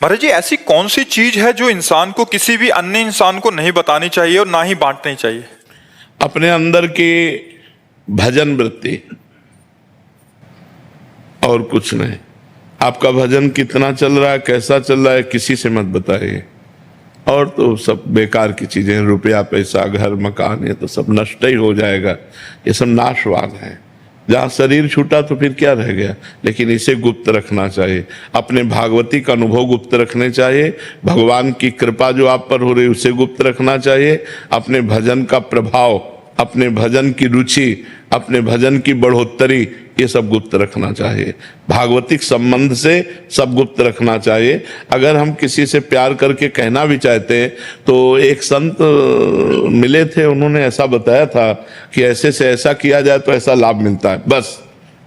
महाराज जी, ऐसी कौन सी चीज है जो इंसान को किसी भी अन्य इंसान को नहीं बतानी चाहिए और ना ही बांटनी चाहिए? अपने अंदर की भजन वृत्ति, और कुछ नहीं। आपका भजन कितना चल रहा है, कैसा चल रहा है, किसी से मत बताइए। और तो सब बेकार की चीजें, रुपया पैसा घर मकान, ये तो सब नष्ट ही हो जाएगा, ये सब नाशवान है। जहाँ शरीर छूटा तो फिर क्या रह गया। लेकिन इसे गुप्त रखना चाहिए, अपने भागवती का अनुभव गुप्त रखने चाहिए, भगवान की कृपा जो आप पर हो रही उसे गुप्त रखना चाहिए, अपने भजन का प्रभाव, अपने भजन की रुचि, अपने भजन की बढ़ोतरी, ये सब गुप्त रखना चाहिए। भागवतिक संबंध से सब गुप्त रखना चाहिए। अगर हम किसी से प्यार करके कहना भी चाहते हैं तो एक संत मिले थे, उन्होंने ऐसा बताया था कि ऐसे से ऐसा किया जाए तो ऐसा लाभ मिलता है। बस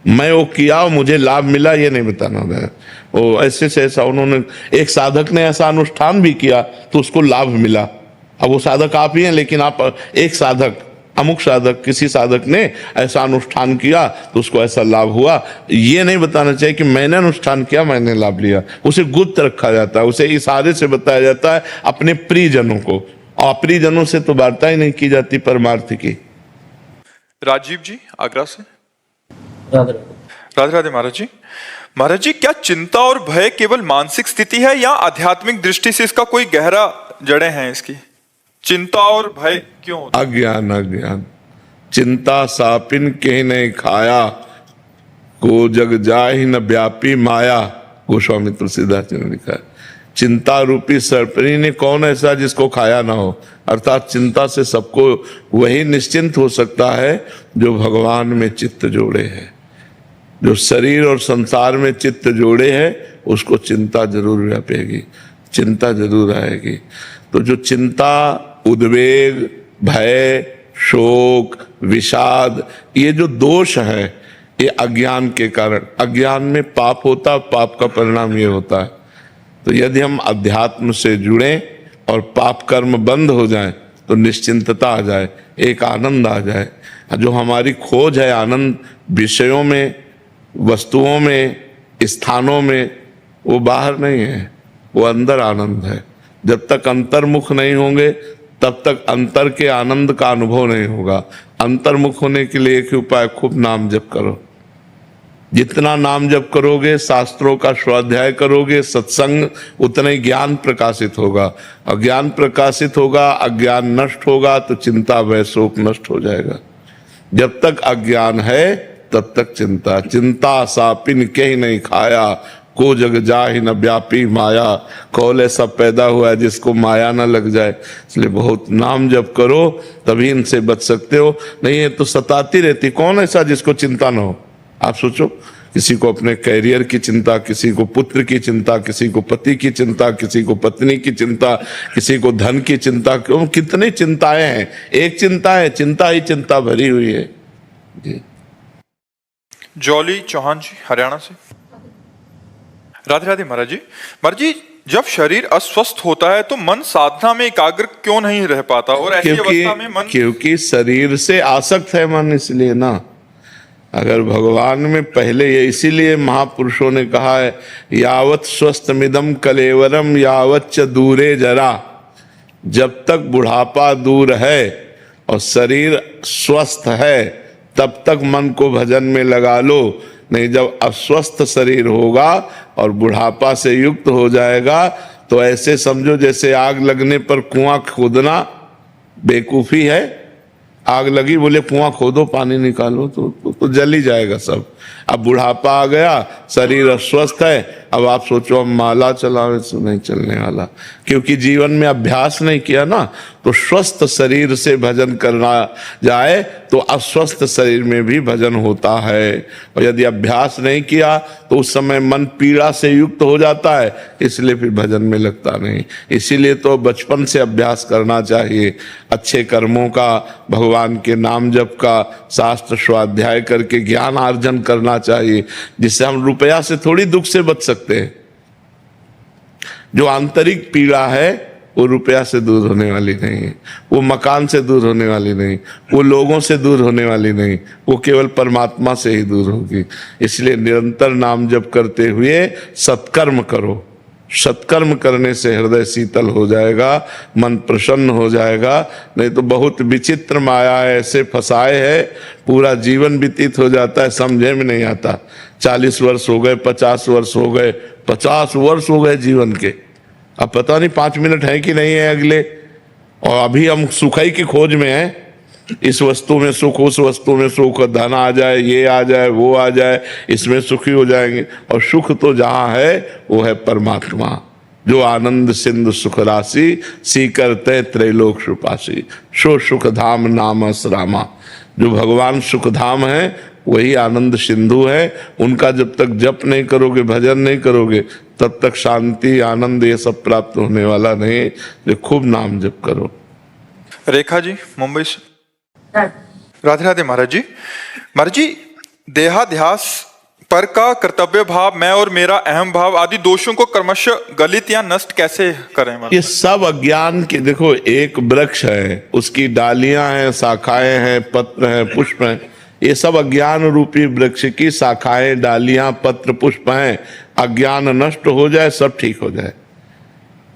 मैं वो किया और मुझे लाभ मिला ये नहीं बताना है। वो ऐसे से ऐसा, उन्होंने, एक साधक ने ऐसा अनुष्ठान भी किया तो उसको लाभ मिला। अब वो साधक आप ही हैं, लेकिन आप एक साधक, अमुक साधक, किसी साधक ने ऐसा अनुष्ठान किया तो उसको ऐसा लाभ हुआ। ये नहीं बताना चाहिए कि मैंने अनुष्ठान किया मैंने लाभ लिया। उसे गुप्त रखा जाता है, उसे इशारे से बताया जाता है अपने प्रियजनों को, और प्रियजनों से तो वार्ता ही नहीं की जाती परमार्थ की। राजीव जी आगरा से। राधे राधे राधे महाराज जी। महाराज जी, क्या चिंता और भय केवल मानसिक स्थिति है या आध्यात्मिक दृष्टि से इसका कोई गहरा जड़ें हैं इसकी? चिंता और भय क्यों होता है? अज्ञान, अज्ञान। चिंता सापिन के नहीं खाया, को जग जाहि न व्यापी माया, गोस्वामी तुलसीदास जी ने लिखा है। चिंता रूपी सर्पनी ने कौन ऐसा जिसको खाया ना हो। अर्थात चिंता से सबको वही निश्चिंत हो सकता है जो भगवान में चित्त जोड़े है। जो शरीर और संसार में चित्त जोड़े है उसको चिंता जरूर व्यापेगी, चिंता जरूर आएगी। तो जो चिंता, उद्वेग, भय, शोक, विषाद, ये जो दोष है ये अज्ञान के कारण, अज्ञान में पाप होता, पाप का परिणाम ये होता है। तो यदि हम अध्यात्म से जुड़ें और पाप कर्म बंद हो जाए तो निश्चिंतता आ जाए, एक आनंद आ जाए। जो हमारी खोज है आनंद विषयों में, वस्तुओं में, स्थानों में, वो बाहर नहीं है, वो अंदर आनंद है। जब तक अंतर्मुख नहीं होंगे तब तक अंतर के आनंद का अनुभव नहीं होगा। अंतर्मुख होने के लिए एक ही उपाय, खूब नाम जप करो। जितना नाम जप करोगे, शास्त्रों का स्वाध्याय करोगे, सत्संग, उतना ही ज्ञान प्रकाशित होगा। और ज्ञान प्रकाशित होगा, अज्ञान नष्ट होगा तो चिंता भय शोक नष्ट हो जाएगा। जब तक अज्ञान है तब तक चिंता। चिंता सापिन के ही नहीं खाया, को जग जाहि न व्यापी माया। कौल ऐसा पैदा हुआ है जिसको माया न लग जाए। इसलिए बहुत नाम जप करो तभी इनसे बच सकते हो, नहीं है तो सताती रहती। कौन ऐसा जिसको चिंता न हो? आप सोचो, किसी को अपने कैरियर की चिंता, किसी को पुत्र की चिंता, किसी को पति की चिंता, किसी को पत्नी की चिंता, किसी को धन की चिंता, क्यों कितनी चिंताएं हैं। एक चिंता है, चिंता ही चिंता भरी हुई है जी। जॉली चौहान जी हरियाणा से। राधे राधे महाराज जी। महाराज जी, जब शरीर अस्वस्थ होता है तो मन साधना में एकाग्र क्यों नहीं रह पाता? और ऐसी अवस्था में मन, क्योंकि शरीर से आसक्त है मन, इसलिए ना। अगर भगवान में पहले, ये इसीलिए महापुरुषों ने कहा है, यावत स्वस्थमिदम कलेवरम यावत च दूरे जरा। जब तक बुढ़ापा दूर है और शरीर स्वस्थ है तब तक मन को भजन में लगा लो। नहीं, जब अस्वस्थ शरीर होगा और बुढ़ापा से युक्त हो जाएगा तो ऐसे समझो जैसे आग लगने पर कुआं खोदना बेवकूफी है। आग लगी, बोले कुआं खोदो पानी निकालो, तो जल ही जाएगा सब। अब बुढ़ापा आ गया, शरीर अस्वस्थ है, अब आप सोचो हम माला चलावे तो नहीं चलने वाला, क्योंकि जीवन में अभ्यास नहीं किया ना। तो स्वस्थ शरीर से भजन करना जाए तो अस्वस्थ शरीर में भी भजन होता है। और यदि अभ्यास नहीं किया तो उस समय मन पीड़ा से युक्त हो जाता है, इसलिए फिर भजन में लगता नहीं। इसीलिए तो बचपन से अभ्यास करना चाहिए, अच्छे कर्मों का, भगवान के नाम जप का, शास्त्र स्वाध्याय करके ज्ञान अर्जन करना चाहिए, जिससे हम रुपया से थोड़ी दुख से बच सकते हैं। जो आंतरिक पीड़ा है वो रुपया से दूर होने वाली नहीं है, वो मकान से दूर होने वाली नहीं, वो लोगों से दूर होने वाली नहीं, वो केवल परमात्मा से ही दूर होगी। इसलिए निरंतर नाम जप करते हुए सत्कर्म करो, सत्कर्म करने से हृदय शीतल हो जाएगा, मन प्रसन्न हो जाएगा। नहीं तो बहुत विचित्र माया है, ऐसे फंसाए है, पूरा जीवन व्यतीत हो जाता है, समझे में नहीं आता। 40 वर्ष हो गए, 50 वर्ष हो गए, 50 वर्ष हो गए जीवन के, अब पता नहीं 5 मिनट है कि नहीं है अगले, और अभी हम सुखाई की खोज में हैं। इस वस्तु में सुख, उस वस्तु में सुख, धन आ जाए, ये आ जाए, वो आ जाए, इसमें सुखी हो जाएंगे। और सुख तो जहां है वो है परमात्मा, जो आनंद सिंधु सुख राशि, सी करते त्रैलोक सुपासी, सो सुख धाम नाम रामा। जो भगवान सुख धाम है वही आनंद सिंधु है। उनका जब तक जप नहीं करोगे, भजन नहीं करोगे, तब तक शांति आनंद ये सब प्राप्त होने वाला नहीं। जो खूब नाम जप करो। रेखा जी मुंबई से। राधे राधे महाराज जी। महाराज जी, देहाध्यास पर का कर्तव्य भाव, मैं और मेरा अहम भाव आदि दोषों को क्रमशः गलित या नष्ट कैसे करें महाराज? ये सब अज्ञान के, देखो एक वृक्ष है, उसकी डालियां हैं, शाखाएं हैं, पत्र हैं, पुष्प हैं, ये सब अज्ञान रूपी वृक्ष की शाखाएं, डालियां, पत्र, पुष्प हैं। अज्ञान नष्ट हो जाए, सब ठीक हो जाए।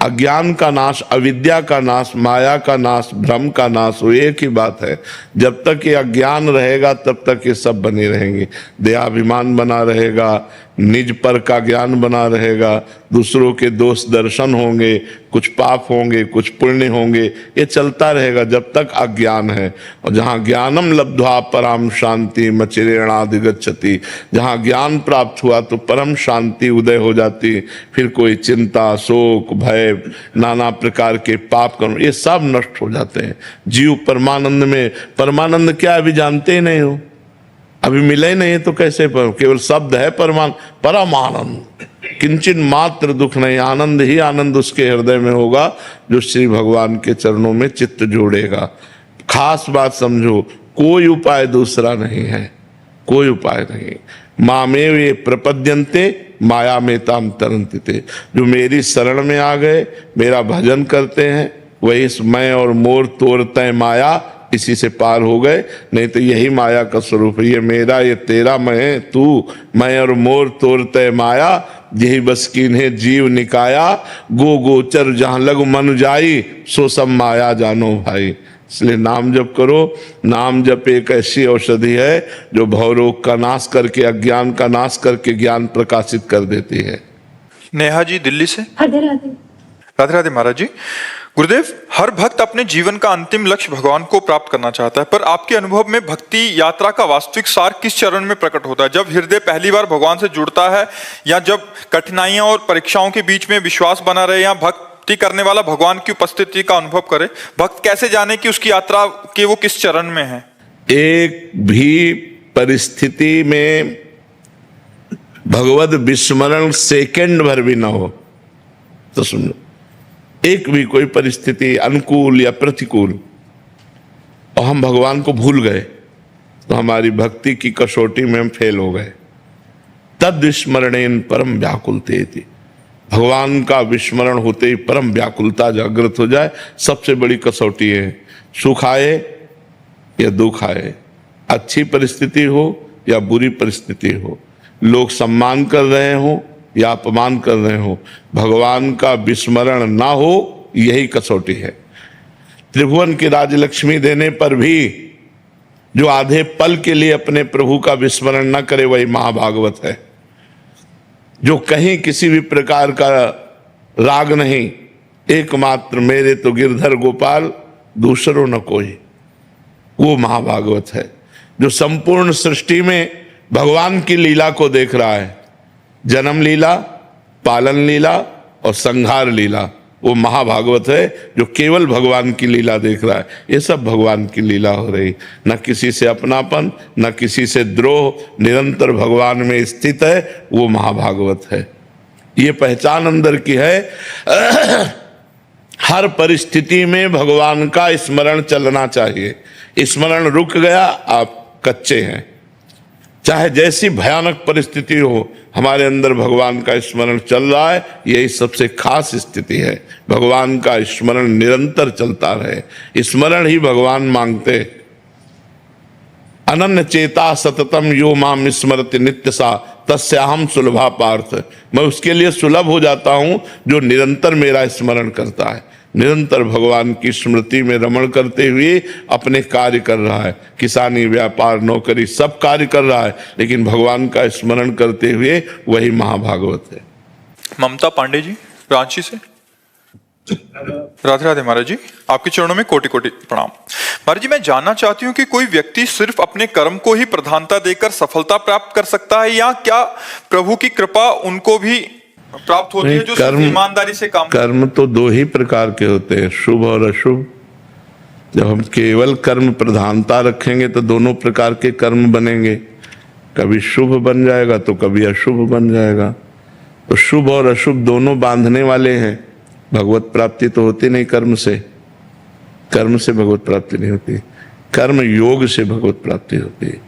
अज्ञान का नाश, अविद्या का नाश, माया का नाश, भ्रम का नाश, वो एक ही बात है। जब तक ये अज्ञान रहेगा तब तक ये सब बने रहेंगे। देहाभिमान बना रहेगा, निज पर का ज्ञान बना रहेगा, दूसरों के दोष दर्शन होंगे, कुछ पाप होंगे, कुछ पुण्य होंगे, ये चलता रहेगा जब तक अज्ञान है। और जहाँ ज्ञानम लब्ध्वा परम शांति मचिरेणाधिगच्छति, जहाँ ज्ञान प्राप्त हुआ तो परम शांति उदय हो जाती। फिर कोई चिंता, शोक, भय, नाना प्रकार के पाप कर्म, ये सब नष्ट हो जाते हैं। जीव परमानंद में, परमानंद क्या अभी जानते ही नहीं हो, अभी मिले ही नहीं तो कैसे केवल शब्द है परमानंद, किंचन मात्र दुख नहीं, आनंद ही आनंद उसके हृदय में होगा जो श्री भगवान के चरणों में चित्त जोड़ेगा। खास बात समझो, कोई उपाय दूसरा नहीं है, कोई उपाय नहीं। मामेव ये प्रपद्यन्ते माया में ताम तरन्ति, जो मेरी शरण में आ गए, मेरा भजन करते हैं, वही मैं और मोर तोड़ते माया, इसी से पार हो गए। नहीं तो यही माया का स्वरूप है, ये मेरा, ये तेरा, मैं, तू, मैं और मोर तोड़ते माया, यही बस कीन्हे जीव निकाया, गो गोचर जहां लग मन जाई, सो सब माया जानो भाई। इसलिए नाम जप करो। नाम जप एक ऐसी औषधि है जो भवरोग का नाश करके, अज्ञान का नाश करके ज्ञान प्रकाशित कर देती है। नेहा जी दिल्ली से। राधे राधे। राधे राधे महाराज जी। गुरुदेव, हर भक्त अपने जीवन का अंतिम लक्ष्य भगवान को प्राप्त करना चाहता है, पर आपके अनुभव में भक्ति यात्रा का वास्तविक सार किस चरण में प्रकट होता है? जब हृदय पहली बार भगवान से जुड़ता है, या जब कठिनाइयां और परीक्षाओं के बीच में विश्वास बना रहे, या भक्ति करने वाला भगवान की उपस्थिति का अनुभव करे? भक्त कैसे जाने कि उसकी यात्रा के वो किस चरण में है? एक भी परिस्थिति में भगवत विस्मरण सेकंड भर भी ना हो तो सुनो, एक भी कोई परिस्थिति अनुकूल या प्रतिकूल और हम भगवान को भूल गए तो हमारी भक्ति की कसौटी में हम फेल हो गए। तद विस्मरणेन परम व्याकुलते थी, भगवान का विस्मरण होते ही परम व्याकुलता जागृत हो जाए, सबसे बड़ी कसौटी है। सुख आए या दुख आए, अच्छी परिस्थिति हो या बुरी परिस्थिति हो, लोग सम्मान कर रहे हो या अपमान कर रहे हो, भगवान का विस्मरण ना हो, यही कसौटी है। त्रिभुवन की राजलक्ष्मी देने पर भी जो आधे पल के लिए अपने प्रभु का विस्मरण न करे वही महाभागवत है। जो कहीं किसी भी प्रकार का राग नहीं, एकमात्र मेरे तो गिरधर गोपाल दूसरों न कोई, वो महाभागवत है। जो संपूर्ण सृष्टि में भगवान की लीला को देख रहा है, जन्म लीला, पालन लीला और संहार लीला, वो महाभागवत है। जो केवल भगवान की लीला देख रहा है, ये सब भगवान की लीला हो रही, न किसी से अपनापन, न किसी से द्रोह, निरंतर भगवान में स्थित है, वो महाभागवत है। ये पहचान अंदर की है। हर परिस्थिति में भगवान का स्मरण चलना चाहिए। स्मरण रुक गया, आप कच्चे हैं। चाहे जैसी भयानक परिस्थिति हो, हमारे अंदर भगवान का स्मरण चल रहा है, यही सबसे खास स्थिति है। भगवान का स्मरण निरंतर चलता रहे, स्मरण ही भगवान मांगते। अनन्य चेता सततम यो माम स्मरति नित्य सा तस्याहम सुलभा पार्थ, मैं उसके लिए सुलभ हो जाता हूं जो निरंतर मेरा स्मरण करता है, निरंतर भगवान की स्मृति में रमण करते हुए अपने कार्य कर रहा है। किसानी, व्यापार, नौकरी सब कार्य कर रहा है, लेकिन भगवान का स्मरण करते हुए वही महाभागवत है। ममता पांडे जी रांची से। राधे राधे महाराज जी, आपके चरणों में कोटि कोटि प्रणाम। महाराज जी, मैं जानना चाहती हूँ कि कोई व्यक्ति सिर्फ अपने कर्म को ही प्रधानता देकर सफलता प्राप्त कर सकता है, या क्या प्रभु की कृपा उनको भी प्राप्त होती है जो सिर्फ ईमानदारी से काम? कर्म तो दो ही प्रकार के होते हैं, शुभ और अशुभ। जब हम केवल कर्म प्रधानता रखेंगे तो दोनों प्रकार के कर्म बनेंगे, कभी शुभ बन जाएगा तो कभी अशुभ बन जाएगा। तो शुभ और अशुभ दोनों बांधने वाले हैं। भगवत प्राप्ति तो होती नहीं कर्म से, कर्म से भगवत प्राप्ति नहीं होती, कर्म योग से भगवत प्राप्ति होती है।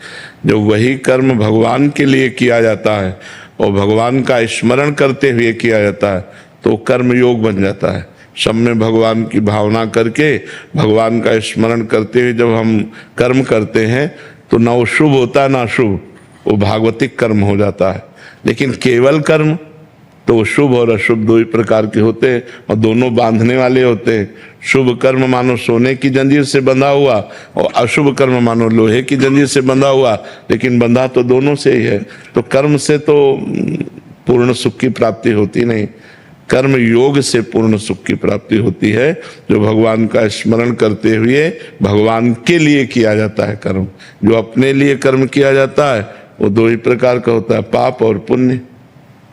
जो वही कर्म भगवान के लिए किया जाता है और भगवान का स्मरण करते हुए किया जाता है तो कर्म योग बन जाता है। सब में भगवान की भावना करके भगवान का स्मरण करते हुए जब हम कर्म करते हैं तो ना वो शुभ होता है ना शुभ, वो भागवतिक कर्म हो जाता है। लेकिन केवल कर्म तो शुभ और अशुभ दो ही प्रकार के होते हैं और दोनों बांधने वाले होते हैं। शुभ कर्म मानो सोने की जंजीर से बंधा हुआ और अशुभ कर्म मानो लोहे की जंजीर से बंधा हुआ, लेकिन बंधा तो दोनों से ही है। तो कर्म से तो पूर्ण सुख की प्राप्ति होती नहीं, कर्म योग से पूर्ण सुख की प्राप्ति होती है, जो भगवान का स्मरण करते हुए भगवान के लिए किया जाता है कर्म। जो अपने लिए कर्म किया जाता है वो दो ही प्रकार का होता है, पाप और पुण्य।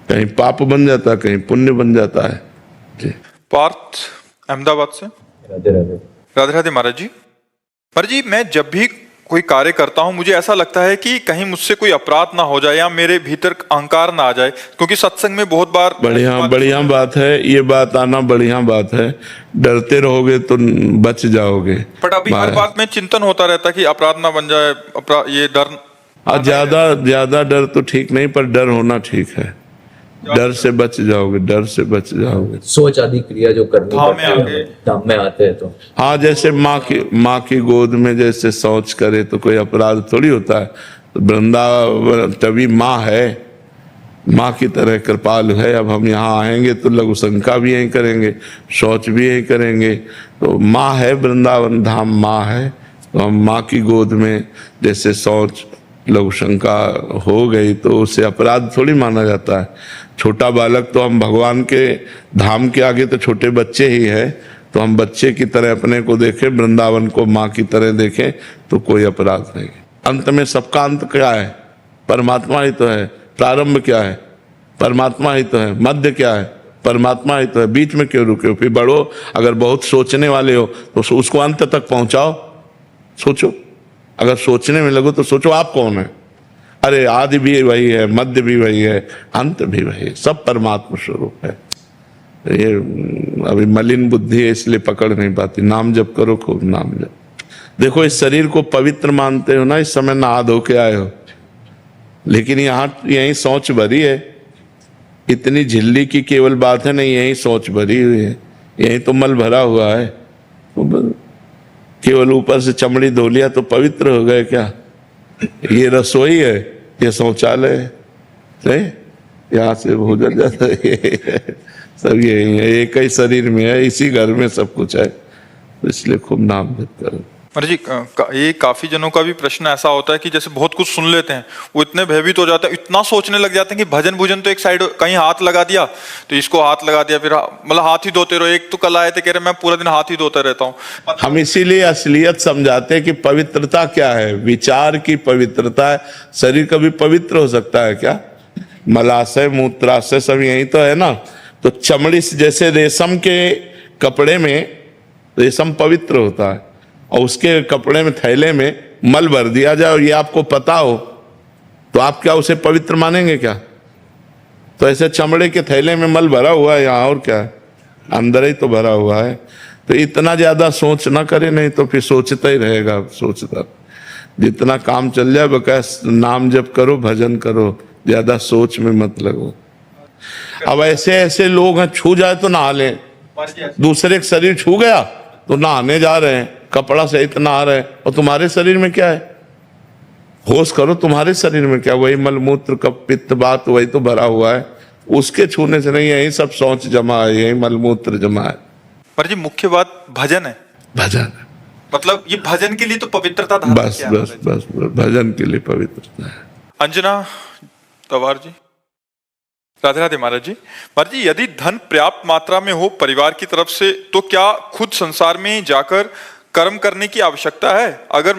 कहीं पाप बन जाता है, कहीं पुण्य बन जाता है जी। पार्थ अहमदाबाद से। राधे राधे। राधे राधे महाराज जी। महाराज जी, मैं जब भी कोई कार्य करता हूँ मुझे ऐसा लगता है कि कहीं मुझसे कोई अपराध ना हो जाए या मेरे भीतर अहंकार ना आ जाए, क्योंकि सत्संग में बहुत बार बढ़िया बात है, ये बात आना बढ़िया बात है। डरते रहोगे तो बच जाओगे। बट अभी हर बात में चिंतन होता रहता है कि अपराध ना बन जाए, ये डर। ज्यादा डर तो ठीक नहीं, पर डर होना ठीक है। डर से बच जाओगे, डर से बच जाओगे। सोच आदि क्रिया जो करनी पड़ती है धाम में आते हैं तो हाँ, जैसे माँ की गोद में जैसे शौच करे तो कोई अपराध थोड़ी होता है। तो वृंदावन तभी माँ है, माँ की तरह कृपालु है। अब हम यहाँ आएंगे तो लघु शंका भी यही करेंगे, शौच भी यही करेंगे। तो माँ है, वृंदावन धाम माँ है, तो हम माँ की गोद में जैसे शौच लघु शंका हो गई तो उसे अपराध थोड़ी माना जाता है। छोटा बालक तो हम भगवान के धाम के आगे तो छोटे बच्चे ही है, तो हम बच्चे की तरह अपने को देखें, वृंदावन को माँ की तरह देखें तो कोई अपराध नहीं। अंत में सबका अंत क्या है? परमात्मा ही तो है। प्रारंभ क्या है? परमात्मा ही तो है। मध्य क्या है? परमात्मा ही तो है। बीच में क्यों रुके हो? फिर बढ़ो। अगर बहुत सोचने वाले हो तो उसको अंत तक पहुंचाओ, सोचो। अगर सोचने में लगो तो सोचो आप कौन है। अरे आदि भी वही है, मध्य भी वही है, अंत भी वही है, सब परमात्मा स्वरूप है। ये अभी मलिन बुद्धि है इसलिए पकड़ नहीं पाती। नाम जप करो, खूब नाम जप। देखो इस शरीर को पवित्र मानते हो ना, इस समय नहा धो के आए हो, लेकिन यहाँ यही सोच भरी है। इतनी झिल्ली की केवल बात है नहीं, यही सोच भरी हुई है, यही तो मल भरा हुआ है। केवल ऊपर से चमड़ी धो लिया तो पवित्र हो गए क्या? ये रसोई है, ये शौचालय है, यहाँ से भोजन जाता है, सब यही है, एक ही शरीर में है, इसी घर में सब कुछ है। तो इसलिए खूब नाम जप करो। महाराज जी, ये काफी जनों का भी प्रश्न ऐसा होता है कि जैसे बहुत कुछ सुन लेते हैं, वो इतने भयभीत हो जाते हैं, इतना सोचने लग जाते हैं कि भजन भुजन तो एक साइड, कहीं हाथ लगा दिया तो इसको हाथ लगा दिया, फिर मतलब हाथ ही धोते रहो। एक तो कल आए थे कह रहे मैं पूरा दिन हाथ ही धोता रहता हूँ। हम इसीलिए असलियत समझाते हैं कि पवित्रता क्या है, विचार की पवित्रता है। शरीर कभी पवित्र हो सकता है क्या? मलाशय मूत्राशय सब यही तो है ना। तो चमड़ी जैसे रेशम के कपड़े में रेशम पवित्र होता है और उसके कपड़े में थैले में मल भर दिया जाए और ये आपको पता हो तो आप क्या उसे पवित्र मानेंगे क्या? तो ऐसे चमड़े के थैले में मल भरा हुआ है यहाँ, और क्या है, अंदर ही तो भरा हुआ है। तो इतना ज्यादा सोच ना करे, नहीं तो फिर सोचता ही रहेगा। सोचता जितना काम चल जाए, बकास नाम जप करो, भजन करो, ज्यादा सोच में मत लगो। अब ऐसे लोग हैं, छू जाए तो नहा लें, दूसरे का शरीर छू गया तो नहाने जा रहे हैं, कपड़ा सहित नहा रहे हैं, और तुम्हारे शरीर में क्या है? होश करो तुम्हारे शरीर में क्या वही मलमूत्र कप पित्त बात वही तो भरा हुआ है, उसके छूने से नहीं, यही सब सोच जमा है, यही मलमूत्र जमा है। पर जी मुख्य बात भजन है, भजन, मतलब ये भजन के लिए तो पवित्रता धारण बस किया बस बस बस, भजन के लिए पवित्रता है। अंजना तवार जी, राधे राधे महाराज जी। महाराज जी, यदि धन पर्याप्त मात्रा में हो परिवार की तरफ से, तो क्या खुद संसार में जाकर कर्म करने की आवश्यकता है, अगर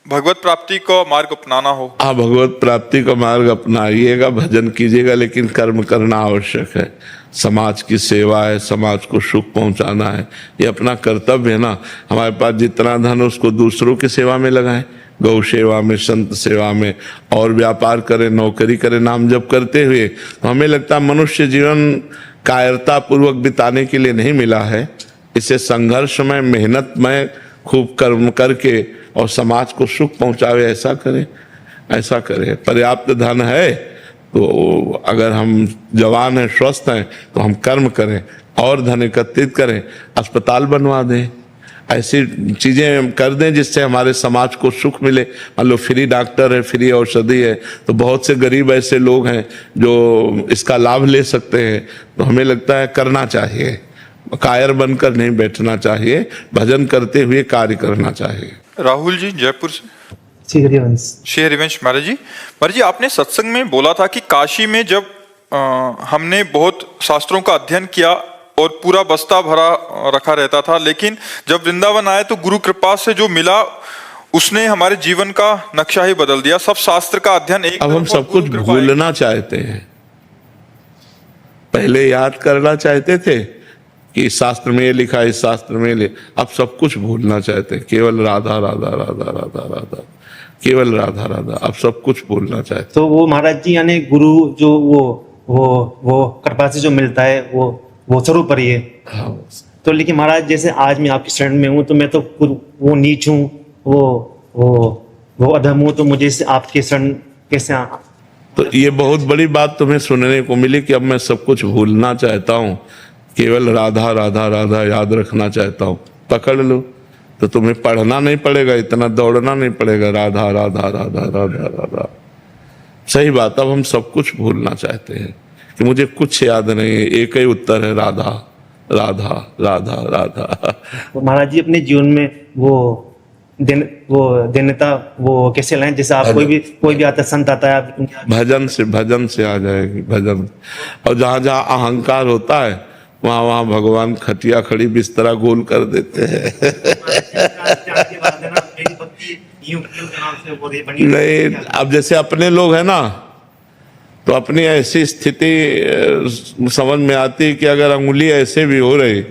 भगवत प्राप्ति का मार्ग अपनाना हो? आप भगवत प्राप्ति का मार्ग अपनाइएगा, भजन कीजिएगा, लेकिन कर्म करना आवश्यक है। समाज की सेवा है, समाज को सुख पहुंचाना है, ये अपना कर्तव्य है ना। हमारे पास जितना धन उसको दूसरों की सेवा में लगाएं, गौ सेवा में, संत सेवा में, और व्यापार करें, नौकरी करें, नाम जप करते हुए। तो हमें लगता है मनुष्य जीवन कायरता पूर्वक बिताने के लिए नहीं मिला है, इसे संघर्ष में, मेहनत में, खूब कर्म करके और समाज को सुख पहुंचावे, ऐसा करें, ऐसा करें। पर्याप्त धन है तो अगर हम जवान हैं, स्वस्थ हैं, तो हम कर्म करें और धन एकत्रित करें, अस्पताल बनवा दें, ऐसी चीजें कर दें जिससे हमारे समाज को सुख मिले। मान लो फ्री डॉक्टर है, फ्री औषधि है, तो बहुत से गरीब ऐसे लोग हैं जो इसका लाभ ले सकते हैं। तो हमें लगता है करना चाहिए, कायर बनकर नहीं बैठना चाहिए, भजन करते हुए कार्य करना चाहिए। राहुल जी जयपुर से। श्री हरिवंश। श्री हरिवंश महाराज जी, महाराज जी आपने सत्संग में बोला था कि काशी में जब हमने बहुत शास्त्रों का अध्ययन किया और पूरा बस्ता भरा रखा रहता था, लेकिन जब वृंदावन आए तो गुरु कृपा से जो मिला उसने हमारे जीवन का नक्शा ही बदल दिया। सब शास्त्र का अध्ययन एक, अब हम सब कुछ भूलना चाहते हैं। पहले याद करना चाहते थे कि इस शास्त्र में ये लिखा, इस शास्त्र में ले, अब सब कुछ भूलना चाहते हैं। केवल राधा राधा राधा राधा राधा, केवल राधा राधा, अब सब कुछ भूलना चाहते। तो वो महाराज जी यानी गुरु जो वो कृपा से जो मिलता है वो स्वरूप है। हाँ। तो लेकिन महाराज जैसे आज मैं आपकी शरण में हूँ, तो मैं तो वो नीच हूँ, वो अधम हूँ, तो मुझे से आपके शरण कैसे तो ये बहुत बड़ी बात तुम्हें सुनने को मिली कि अब मैं सब कुछ भूलना चाहता हूँ, केवल राधा राधा राधा याद रखना चाहता हूँ। पकड़ लो तो तुम्हें पढ़ना नहीं पड़ेगा, इतना दौड़ना नहीं पड़ेगा। राधा राधा राधा राधा राधा, सही बात। अब हम सब कुछ भूलना चाहते हैं कि मुझे कुछ याद नहीं है, एक ही उत्तर है, राधा राधा राधा राधा। तो महाराज जी अपने जीवन में वो देनता वो कैसे लाएं? जैसे आप कोई भी आता संत आता है, भजन से आ जाएगी, भजन। और जहाँ जहाँ अहंकार होता है वहाँ वहाँ भगवान खटिया खड़ी बिस्तरा गोल कर देते हैं। नहीं, अब जैसे अपने लोग हैं ना, तो अपनी ऐसी स्थिति समझ में आती है कि अगर अंगुली ऐसे भी हो रही